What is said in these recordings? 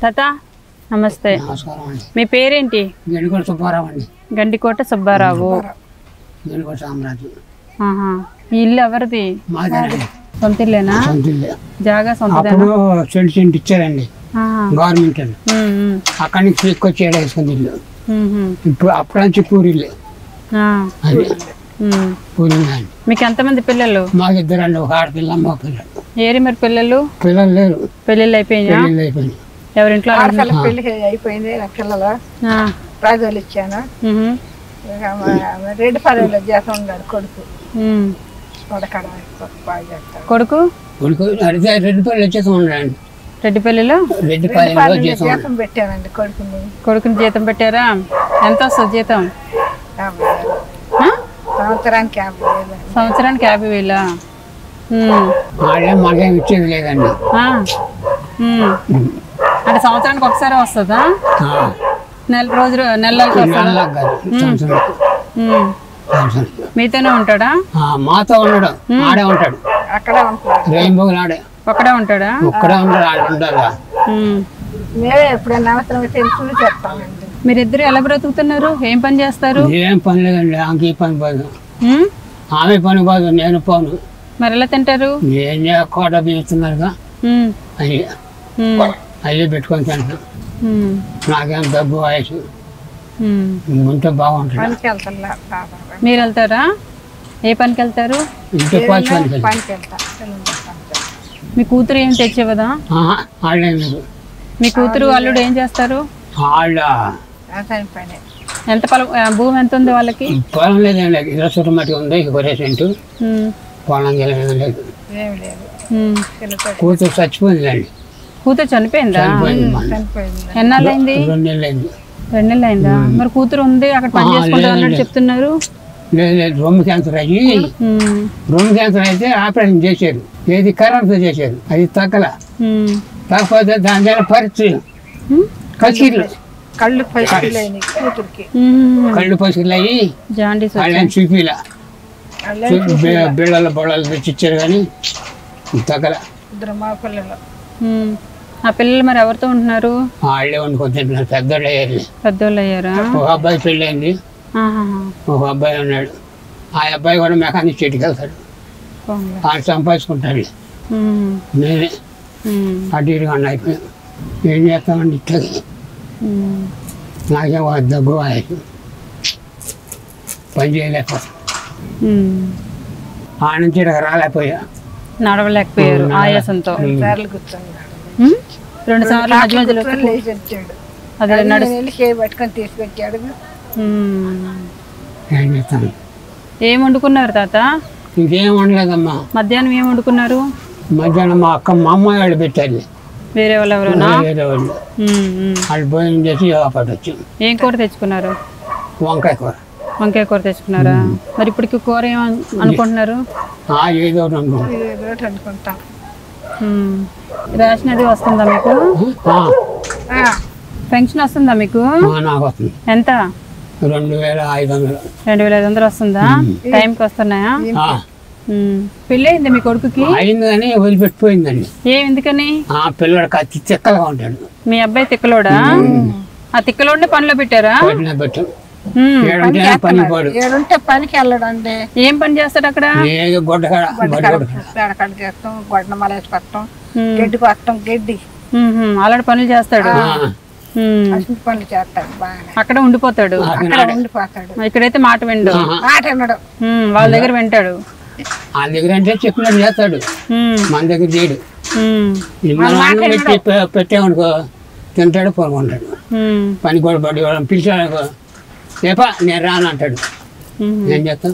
తాత నమస్తే. నమస్కారం అండి. మీ పేరేంటి? గండికోట సుబ్బారావు అండి. గండికోట సుబ్బారావు. గండికోట సామ్రాజ్యం. ఈ ఇల్లు ఎవరిది? మాదేనండి. సొంత ఇల్లేనా? సొంత ఇల్లే. జాగా సొంత. అప్పుడు సెంట్ ఇచ్చారండి గవర్నమెంట్. అక్కడి నుంచి తీసుకొచ్చి వేసుకుంది ఇల్లు. ఇప్పుడు అప్పుడు నుంచి పూరిల్లు అది పూరిందండి. మీకు ఎంతమంది పిల్లలు? మాకు ఇద్దరండి, ఒక ఆడపిల్ల మా పిల్లలు. ఏరి మరి పిల్లలు? పిల్లలు లేరు. పెళ్ళిళ్ళు అయిపోయినా? అయిపోయింది. ఎవరింట్లో? పెళ్లి అయిపోయింది. నా పిల్లలు రాజోలు ఇచ్చాను. రెడ్డి పల్లెలో జీతం ఉన్నాడు కొడుకు. కొడుకు కొడుకు అడితే రెడ్డిపల్లి వచ్చేసి ఉండండి. రెడ్డిపల్లిలో జీతం పెట్టానండి కొడుకుని. కొడుకుని జీతం పెట్టారా? ఎంత వస్తుంది జీతం? సంవత్సరానికి 50,000. సంవత్సరానికి 50,000. వాళ్ళే మాకేం ఇచ్చేది లేదండి. అంటే సంవత్సరానికి ఒకసారి వస్తుందా? నెలలకు మీతోనే ఉంటాడా? మాతో ఉన్నాడు, ఆడే ఉంటాడు. అక్కడే ఉంటాడు. రెయిన్బోగులు ఆడే ఒక్కడే ఉంటాడా? ఒక్కడే ఉంటాడు. ఆడ ఉంటాడు. మేమే ఎప్పుడైనా అవసరం అయితే చూసి చెప్తామండి. మీరిద్దరు ఎలా బ్రతుకుతున్నారు? ఏం పని చేస్తారు? ఏం పని లేదండి. ఆమెకి ఈ పని పోదు, ఆమె పని పోదు, నేను పోను. మరి ఎలా తింటారు? ఏం కోట బియ్యుతున్నారుగా అయ్యే పెట్టుకొని తింటాను. నాకేం డబ్బు వయసు ఉంటే బాగుంటుంది. మీరు వెళ్తారా? ఏ పనికి వెళ్తారు? ఇంటి పనికి మీ కూతురు ఏం తెచ్చేవదా? వాళ్ళే మీరు. మీ కూతురు అల్లుడు ఏం చేస్తారు? వాళ్ళ ఎంత భూమి ఎంత ఉంది వాళ్ళకి? పొలం లేదండి. 20 చుట్టూ మట్టి ఉంది. ఒరే సెంటు పొలం లేదు. కూతురు చచ్చిపోయిందండి. కూతురు చనిపోయిందా? ఎన్నాళ్ళైంది? 2 నెలలు అయింది. 2 నెలలు అయిందా? మరి కూతురు ఉంది అక్కడ పని చేసుకుంటా అన్నట్టు చెప్తున్నారు. లేదు, రొమ్ము క్యాన్సర్ అయ్యి రొమ్ము క్యాన్సర్ అయితే ఆపరేషన్ చేశారు. ఏది కరెంట్తో చేశారు. అది తగ్గకపోతే దాని మీద పరీక్ష కళ్ళు పసిర్లు అయ్యి వాళ్ళని చూపిలా బిళ్ళల బొళ్ళలు తెచ్చి ఇచ్చారు కానీ తగ్గల. ఆ పిల్లలు మరి ఎవరితో ఉంటున్నారు? వాళ్ళే వండుకొని తింటున్నారు. పెద్దోళ్ళు అయ్యారా? ఒక అబ్బాయి పెళ్ళయింది, ఒక అబ్బాయి ఉన్నాడు. ఆ అబ్బాయి కూడా మెకానిక్ చెట్టుకి వెళ్తాడు. వాళ్ళు సంపాదించుకుంటాడు. నేనే అటు ఇటుగా అయిపోయాను. ఏం చేస్తామండి ఇట్లకి. నాకేం దగ్గు వాయసు పని చేయలేకపోతాను. ఆ నుంచి ఇక్కడ రాలేకపోయా, నడవలేకపోయారు ఆయాసంతో. 2 సార్లు 2 సార్లు మధ్య మధ్యలో పట్టుకొని తీసుకొచ్చాడు. ఏం చేస్తాను. ఏం వండుకున్నారు తాత? ఇంకేం వండలేదమ్మా. మధ్యాహ్నం ఏం వండుకున్నారు? మధ్యాహ్నం మా అమ్మాయి వాళ్ళు పెట్టారు. వేరే వాళ్ళు ఎవరైనా? వేరే వాళ్ళు వాళ్ళు భోజనం చేసి పాటు వచ్చాం. ఏం కూర తెచ్చుకున్నారు? వంకాయ కూర. వంకాయ కూర తెచ్చుకున్నారా? మరి ఇప్పటికి కూర ఏం అనుకుంటున్నారు? ఏదో అనుకుంటాం. రేషన్ అది వస్తుందా మీకు? పెన్షన్ వస్తుందా మీకు? నాకు వస్తుంది. ఎంత? 2,500. 2,500 వస్తుందా? టైంకి వస్తున్నాయా? పెళ్ళి అయింది మీ కొడుకుకి? అయింది కానీ వదిలిపెట్టిపోయిందండి. ఎందుకని? పిల్లడు కత్తి తిక్కలుగా ఉంటాడు. మీ అబ్బాయి తిక్కలోడా? ఆ తిక్కలోనే పనిలో పెట్టారా? పెట్టాం. పనికి వెళ్ళడండి. ఏం పని చేస్తాడు అక్కడ? గొడ్డ మలేసి కొట్టడం, గడ్డి కొట్టడం, గడ్డి అలాంటి పనులు చేస్తాడు. పనులు చేస్తాడు. అక్కడ ఉండిపోతాడు. ఇక్కడైతే మాట విండు. వాళ్ళ దగ్గర వింటాడు. వాళ్ళ దగ్గర అంటే చెప్పినట్టు చేస్తాడు, మన దగ్గర చేయడు. పెట్టామనుకో తింటాడు, పొరకుంటాడు. పని కూడా పడి పిలిచాడు రేపా నేను రాను అంటాడు. ఏం చేస్తాం,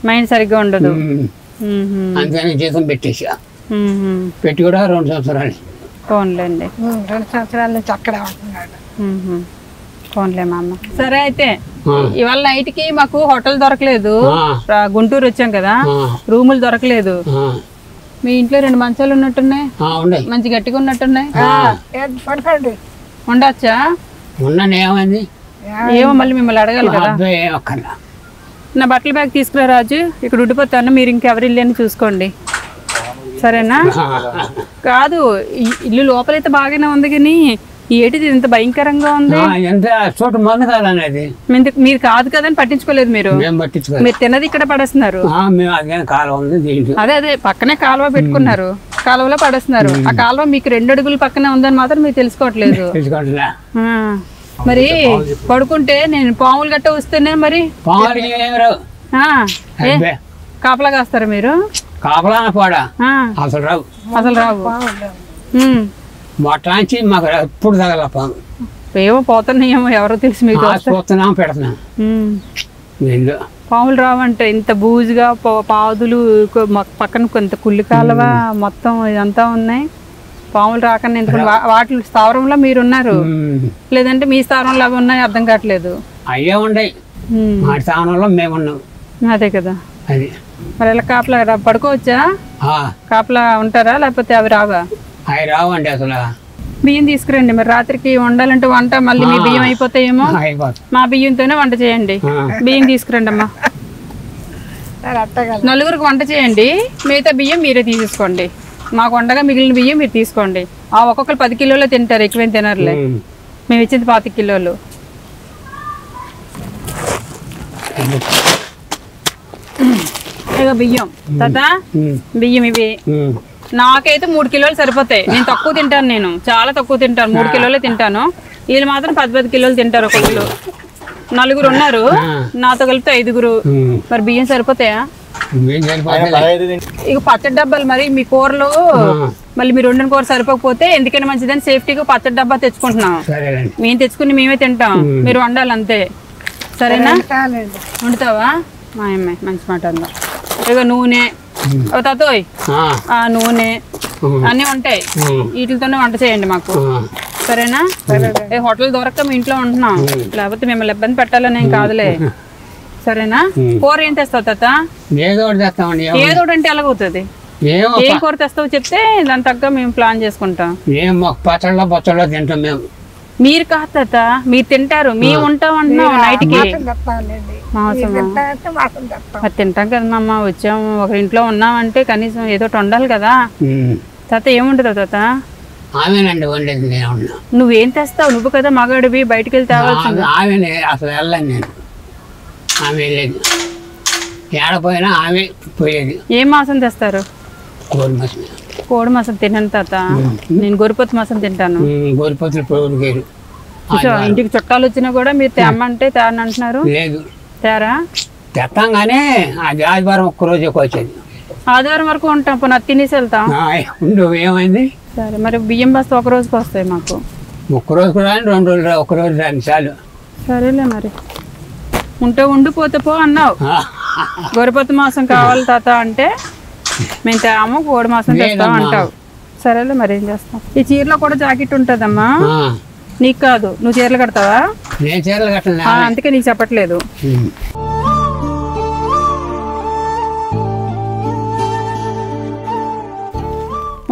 మైండ్ సరిగ్గా ఉండదు. అందుకని జీతం పెట్టేసా. పెట్టి కూడా 2 సంవత్సరాలు. ఫోన్లేండి, 2 సంవత్సరాల నుంచి అక్కడే ఉంటున్నాడు. ఫోన్లే మా అమ్మ. సరే అయితే ఇవాళ నైట్ కి మాకు హోటల్ దొరకలేదు. గుంటూరు వచ్చాం కదా, రూములు దొరకలేదు. మీ ఇంట్లో 2 మంచాలు ఉన్నట్టున్నాయి, మంచి గట్టిగా ఉన్నట్టున్నాయి. ఉండొచ్చా? ఏమైంది ఏమో మళ్ళీ మిమ్మల్ని అడగాలి కదా. నా బట్టల బ్యాగ్ తీసుకురా రాజు, ఇక్కడ ఉండిపోతాను. మీరు ఇంకెవరి ఇల్లు అని చూసుకోండి, సరేనా? కాదు, ఇల్లు లోపలైతే బాగానే ఉంది కానీ ఏంటిది ఇంత భయంకరంగా ఉంది? ఎంత చోటు మందు కాదనేది మీరు కాదు కదని పట్టించుకోలేదు. మీరు మీరు తినది ఇక్కడ పడేస్తున్నారు. కాలువ ఉంది దీంట్లో. అదే పక్కనే కాలువ పెట్టుకున్నారు, కాలువలో పడేస్తున్నారు. ఆ కాలువ మీకు 2 అడుగుల పక్కనే ఉందని మాత్రం మీరు తెలుసుకోవట్లేదు. మరి పడుకుంటే నేను పాములు గట్ట వస్తేనే మరి కాపలా కాస్తారా మీరు? కాపలా పోడా అసలు రావు, అసలు రావు. మొట్టాంచి మాకు ఎప్పుడు తగల పాము. ఏమో పోతున్నాయేమో ఎవరో తెలిసి మీకు చూస్తున్నాం పెడుతున్నాం. పాములు రావంటే ఇంత బూజుగా పాదులు పక్కన కొంత కుళ్ళు కాలువ మొత్తం ఇదంతా ఉన్నాయి. పాములు రాకన్నా ఎందుకు వాటి స్థావరంలో మీరున్నారు, లేదంటే మీ స్థావరంలో అవి ఉన్నాయి అర్థం కావట్లేదు. అయ్యే ఉండయి మా స్థావరంలో మేమున్నాం. అదే కదా. అది మరి ఎలా కాపలా పడుకోవచ్చా? కాపలా ఉంటారా లేకపోతే అవి రావా? అవి రావండి అసలు. బియ్యం తీసుకురండి మరి రాత్రికి వండాలంటే వంట మళ్ళీ మీ బియ్యం అయిపోతాయేమో. మా బియ్యంతోనే వంట చేయండి. బియ్యం తీసుకురండి అమ్మా. 4గురికి వంట చేయండి, మిగతా బియ్యం మీరే తీసేసుకోండి. మాకు వండగా మిగిలిన బియ్యం మీరు తీసుకోండి. ఒక్కొక్కరు 10 కిలోలు తింటారు, ఎక్కువేం తినరులే. మేము ఇచ్చింది 25 కిలోలు. ఇక బియ్యం తాత, బియ్యం ఇవి నాకైతే 3 కిలోలు సరిపోతాయి. నేను తక్కువ తింటాను, నేను చాలా తక్కువ తింటాను, 3 కిలోలే తింటాను. వీళ్ళు మాత్రం 10 కిలోలు తింటారు ఒక్కొక్కరు. 4గురు ఉన్నారు, నాతో కలిపితే 5గురు. మరి బియ్యం సరిపోతాయా? ఇక పచ్చడి డబ్బాలు మరి మీ కూరలు మళ్ళీ మీరు వండిన కూర సరిపోకపోతే ఎందుకైనా మంచిదని సేఫ్టీగా పచ్చడి డబ్బా తెచ్చుకుంటున్నాం. మేము తెచ్చుకుని మేమే తింటాం, మీరు వండాలి అంతే. సరేనా? వండుతావా? మా అమ్మాయి మంచి మాట అందా. ఇక నూనె తాతోయ్, నూనె అన్నీ ఉంటాయి, వీటితోనే వంట చేయండి మాకు. సరేనా? హోటల్ దొరక్క మీ ఇంట్లో ఉంటున్నాం, లేకపోతే మిమ్మల్ని ఇబ్బంది పెట్టాలని ఏం కాదులే. సరేనా? కూర ఏం తెస్తావు తాత? ఏదోటి అంటే ఎలాగవుతుంది? ఏం కూర తెస్తావు చెప్తే దాని తగ్గ మేము ప్లాన్ చేసుకుంటాం. మీరు కాదు తాత, మీరు తింటారు, మేము ఉంటాం అంటున్నాం. నైట్కి మరి తింటాం కదమ్మా, వచ్చాము ఒక ఇంట్లో ఉన్నామంటే కనీసం ఏదో వండాలి కదా. తాత ఏముంటుందా తాత? నువ్వేం తెస్తావు? నువ్వు కదా మగాడివి, బయటకు వెళ్ళి తేవాల్సింది. అసలు వెళ్ళాను నేను, ఆమె వెళ్ళేది ఏడపోయినా ఆమె పోయేది. ఏం మాసం తెస్తారు? కోడి మాసం తినను తాత, నేను గొరిపొత్తు మాసం తింటాను. ఇంటికి చుట్టాలు వచ్చినా కూడా మీరు తేమ్మంటే తేరని అంటున్నారు. లేదు తేరా తెస్తాం కానీ అది ఆదివారం ఒక్కరోజే వచ్చేది. ఆదివారం వరకు ఉంటాం, పోనీ అది తినేసి వెళ్తాం. ఏమైంది? సరే మరి బియ్యం బస్తా ఒక రోజుకి వస్తాయి మాకు. ఒక్కరోజు కూడా 2 రోజులు, ఒక్కరోజు రాని చాలు. సరేలే మరి ఉంటే ఉండిపోతే పో అన్నావు. గొరిపొత్తు మాసం కావాలి తాత అంటే మేము తేమో కోడి మాసం తెస్తాం అంటావు. సరేలే మరి ఏం చేస్తాం. ఈ చీరలో కూడా జాకెట్ ఉంటుందమ్మా. నీకు కాదు, నువ్వు చీరలు కడతావా? నేను చీరలు కట్టను, అందుకే నీకు చెప్పట్లేదు.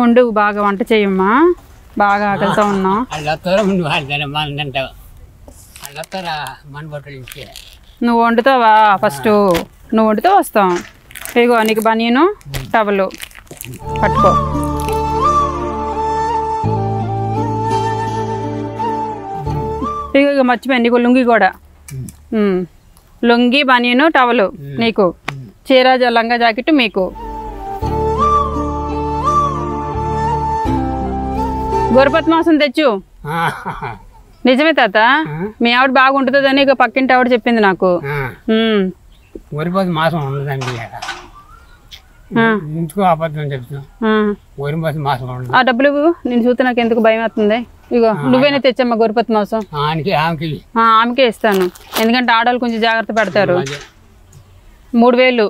ఉండు, బాగా వంట చేయమ్మా, బాగా ఆకలితో ఉన్నాం. నువ్వు వండుతావా? ఫస్ట్ నువ్వు వండితే వస్తాం. ఇగో నీకు బనీను టవలు పట్టుకో. ఇక మర్చిపోయాను నీకు లుంగి కూడా. లుంగి, బనీను, టవలు నీకు, చీర లంగా జాకెట్ మీకు. గొరిపొత్తు మాసం తెచ్చు. నిజమే తాత, మీ ఆవిడ బాగుంటుందని ఇక పక్కింటి ఆవిడ చెప్పింది నాకు. గొరిపొత్తు మాసం ఉండదండి, ఇంటికో అబద్ధం చెప్తున్నా. గొరిపొత్తు మాసం ఉండదు. ఆ డబ్బులు నేను చూస్తే నాకు ఎందుకు భయం అవుతుంది. ఇగో నువ్వేనే తెచ్చమ్మా గొరిపొత్తు మాసం. ఆమెకే ఇస్తాను, ఎందుకంటే ఆడవాళ్ళు కొంచెం జాగ్రత్త పడతారు. 3000.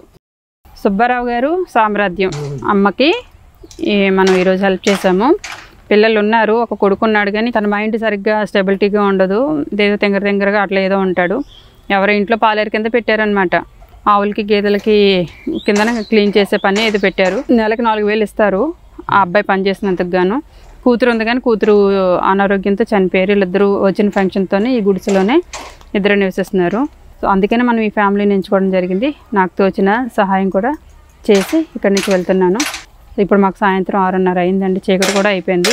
సుబ్బారావు గారు సామ్రాజ్యం అమ్మకి మనం ఈరోజు హెల్ప్ చేసాము. పిల్లలు ఉన్నారు, ఒక కొడుకున్నాడు, కానీ తన మైండ్ సరిగ్గా స్టెబిలిటీగా ఉండదు, ఏదో తెంగరగా అట్లా ఏదో ఉంటాడు. ఎవరో ఇంట్లో పాలేరు కింద పెట్టారనమాట. ఆవులకి గేదెలకి కిందన క్లీన్ చేసే పని ఏదో పెట్టారు. నెలకి 4000 ఇస్తారు ఆ అబ్బాయి పనిచేసినందుకు గాను. కూతురు ఉంది కానీ కూతురు అనారోగ్యంతో చనిపోయారు. వీళ్ళిద్దరూ వచ్చిన ఫంక్షన్తోనే ఈ గుడిసెలోనే ఇద్దరు నివసిస్తున్నారు. సో అందుకనే మనం ఈ ఫ్యామిలీని ఎంచుకోవడం జరిగింది. నాకు తోచిన సహాయం కూడా చేసి ఇక్కడి నుంచి వెళ్తున్నాను. ఇప్పుడు మాకు సాయంత్రం 6:30 అయిందండి, చీకటి కూడా అయిపోయింది.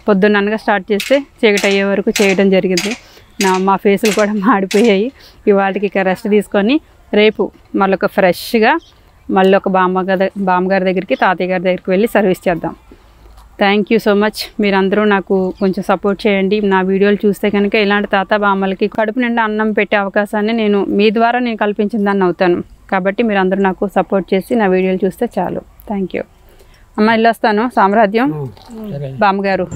పొద్దున్ననగా స్టార్ట్ చేస్తే చీకటి అయ్యే వరకు చేయడం జరిగింది. మా ఫేసులు కూడా మాడిపోయాయి. ఇవాళకి ఇక రెస్ట్ తీసుకొని రేపు మళ్ళీ ఒక ఫ్రెష్గా మళ్ళీ ఒక బామ్మగారి దగ్గరికి తాతయ్య గారి దగ్గరికి వెళ్ళి సర్వీస్ చేద్దాం. Thank you so much. మీరందరూ నాకు కొంచెం సపోర్ట్ చేయండి. నా వీడియోలు చూస్తే కనుక ఇలాంటి తాత బామ్మలకి కడుపు నిండా అన్నం పెట్టే అవకాశాన్ని మీ ద్వారా నేను కల్పించిన దాన్ని అవుతాను. కాబట్టి మీరందరూ నాకు సపోర్ట్ చేసి నా వీడియోలు చూస్తే చాలు. థ్యాంక్ యూ అమ్మ. వెళ్ళొస్తాను. సామ్రాజ్యం బామ్మగారు.